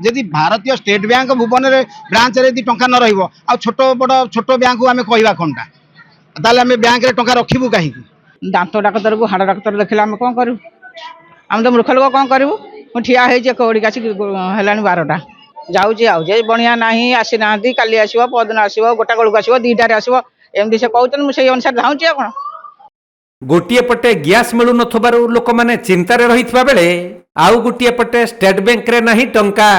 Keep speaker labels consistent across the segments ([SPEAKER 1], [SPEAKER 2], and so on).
[SPEAKER 1] जदि भारतीय state bank भुवन branch रे टंका न रहिबो आ छोट बड़ छोट बैंक को आम कहवा कौनटा ताले आम बैंक रे टंका रखिबू कहीं
[SPEAKER 2] दांत डाक्तर को हाड़ डाक्तर देखले आम कौन करूँ आम तो मूर्ख लोक कौन करूँ मुझे ठिया हो कौड़ी आसिक है 12टा जाऊँगी आउे बढ़िया ना आसीना काली आसो पदन आसो गोटा बेलू आसो 2टार आसो एमती से कहते मुझे अनुसार धाऊँगी कौन
[SPEAKER 3] गोटे पटे गैस मिलु नथबारु लोक माने चिंतार रहितबा बेले आउ गोटे पटे स्टेट बैंक रे नाही टंका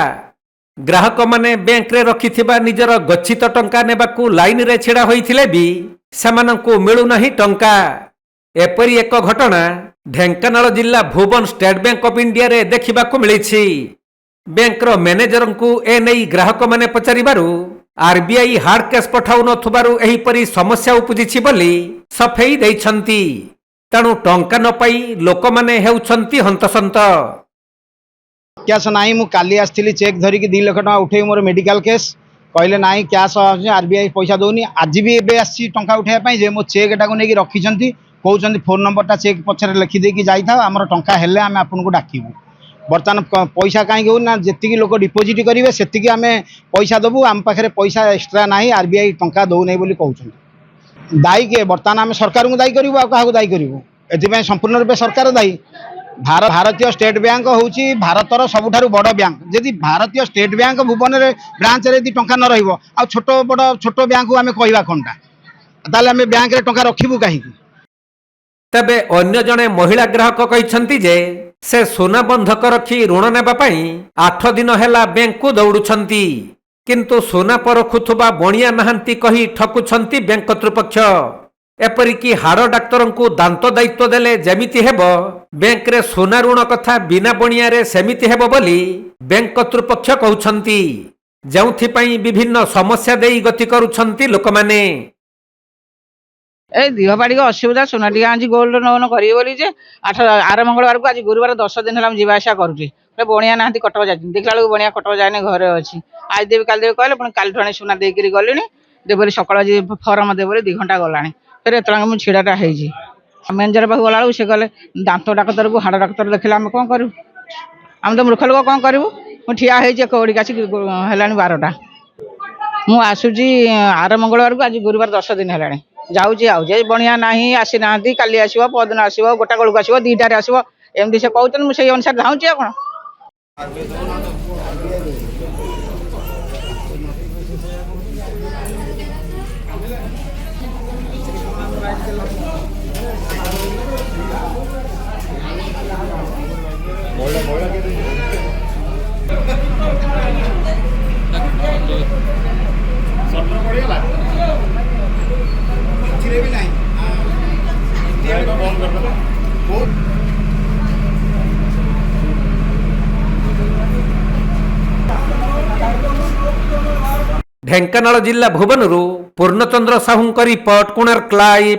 [SPEAKER 3] ग्राहक माने बैंक रे रखिथिबा निजर गच्छित टंका नेबाकू लाइन रे छेड़ा होइथिले भी सेमानंकू मिलु नाही टंका एपरी एक घटना ढेंकानाल जिला भुवन स्टेट बैंक ऑफ इंडिया रे देखिबाकू मिलिछि बैंक रो मैनेजर को ए नै ग्राहक माने पचारिबारु आरबीआई हार्ड कैश पठाउ नथबारु एही परी समस्या उपजिछि बोली सफेई दैछंती तेणु टंका न पाई लोक माने हेउछंती हंतसंत
[SPEAKER 1] कैश ना मु काली आसती चेक धरिकी 2 लाख टका उठे मोर मेडिकल केस कहले ना कैश आरबीआई पैसा दौनी आज भी एबे आसी टंका उठाई जे मो चेक टाक नहीं रखिंट कहते फोन नंबर चेक पछरे लिखिदेकी जाइए आमर टंका हेले आम आपको डाकबू बर्तमान पैसा कहीं हो ना जी लोक डिपोजिट करेंगे से आम पैसा देवु आम पाखे पैसा एक्सट्रा ना आरबीआई टंका दौना कहते दायी किए बर्तमान आम सरकार को दायी करूँ क्या दायी करूँ ए संपूर्ण रूपे सरकार दायी भारतीय स्टेट बैंक हूँ भारतर सबुठारु बड़ बैंक जदि भारतीय स्टेट बैंक भुवन ब्रांच रे टंका न रहिबो आ छोट बड़ छोट बैंक को आम कहवा कौनटा ताले आम बैंक रे टंका रखिबू कहीं
[SPEAKER 3] तबे अन्य जने महिला ग्राहक कहछंती जे से सोना बंधक रखी ऋण नेबा पई 8 दिन हेला बैंक को दौड़ुछंती किंतु सोना परखुथबा बणिया नाहंती कही ठकुछंती बैंक कर्तृपक्ष एपरिकी हाड़ डाक्तर को दांत दायित्व देले जेमिति हेबो बैंक रे सोना ऋण कथा बिना बणिया रे सेमिति हेबो बोली बैंक कर्तृपक्ष कहउछंती जेउथि पई विभिन्न समस्या देई गति करूछंती लोकमाने
[SPEAKER 2] ए दिहपाड़ी असुविधा सोना टी आज गोल्ड लोन करेंगे बोली आर मंगलवार को आज गुरुवार 10 दिन है जावासा करुँचे बणिया ना कटक जा देखला बेलू बणिया कटक जाए घरे अच्छी आज देवी काली देवी कहले पुणी काली ठुआने सुना देकर गली देवरी सकाल आज फर्म देवरी 2 घंटा गला फिर एत मुझे छिड़ाटा हो मैनेजर पाक गला से कहले दांत डाक्तर को हाड़ डाक्तर देखले आम कौन करूँ आम तो मूर्ख लोक कौन करूँ मुझे ठिया हो कौड़ी आसिक है 12टा मु आसूची आर मंगलवार को आज गुरुवार 10 दिन है जाऊँगी आउे बढ़िया ना आसीना काली आसो पदन आसो गोटा बेलू आसो 2टार आसो एमती से कहते मुझे अनुसार धाऊँगी कौन
[SPEAKER 3] ढेंकानाल जिला भुवनरू पूर्णचंद्र साहू रिपोर्ट कोणार्क लाइव।